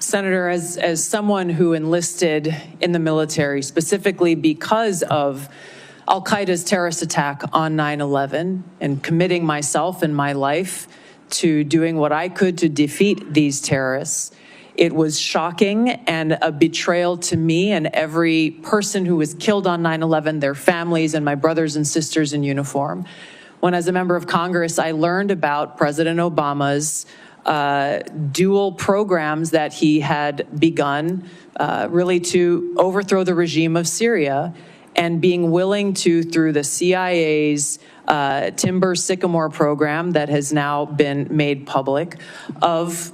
Senator, as someone who enlisted in the military specifically because of Al-Qaeda's terrorist attack on 9/11 and committing myself and my life to doing what I could to defeat these terrorists, it was shocking and a betrayal to me and every person who was killed on 9/11, their families and my brothers and sisters in uniform. When, as a member of Congress, I learned about President Obama's dual programs that he had begun really to overthrow the regime of Syria, and being willing to, through the CIA's Timber Sycamore program that has now been made public, of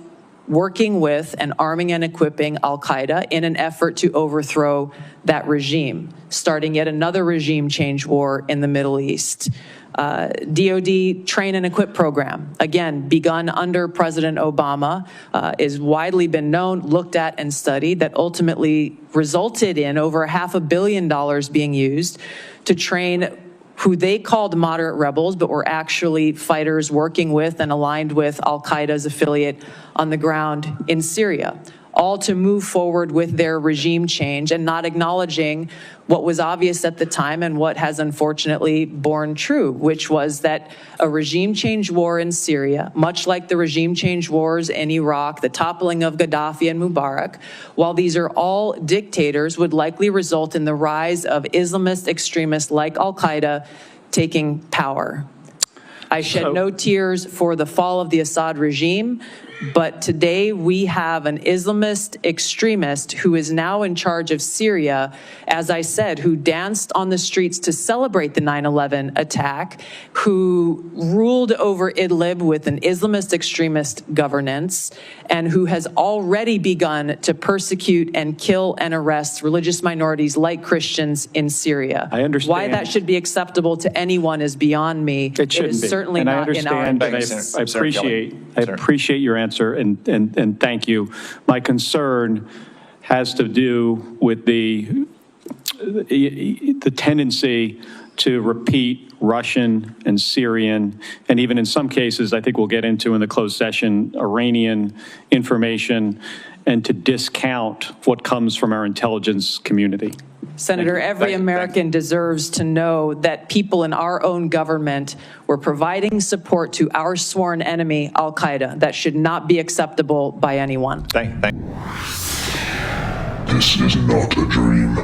working with and arming and equipping Al-Qaeda in an effort to overthrow that regime, starting yet another regime change war in the Middle East. DoD train and equip program, again, begun under President Obama, is widely been known, looked at, and studied, that ultimately resulted in over $500 million being used to train who they called moderate rebels, but were actually fighters working with and aligned with Al-Qaeda's affiliate on the ground in Syria, all to move forward with their regime change and not acknowledging what was obvious at the time and what has unfortunately borne true, which was that a regime change war in Syria, much like the regime change wars in Iraq, the toppling of Gaddafi and Mubarak, while these are all dictators, would likely result in the rise of Islamist extremists like Al-Qaeda taking power. I shed no tears for the fall of the Assad regime, but today we have an Islamist extremist who is now in charge of Syria, as I said, who danced on the streets to celebrate the 9/11 attack, who ruled over Idlib with an Islamist extremist governance, and who has already begun to persecute and kill and arrest religious minorities like Christians in Syria. I understand. Why that should be acceptable to anyone is beyond me. It shouldn't be. Certainly and not in our I appreciate your answer, and thank you. My concern has to do with the tendency to repeat Russian and Syrian, and even in some cases, I think we'll get into in the closed session, Iranian information, and to discount what comes from our intelligence community. Senator, every American deserves to know that people in our own government were providing support to our sworn enemy, Al-Qaeda. That should not be acceptable by anyone. This is not a dream.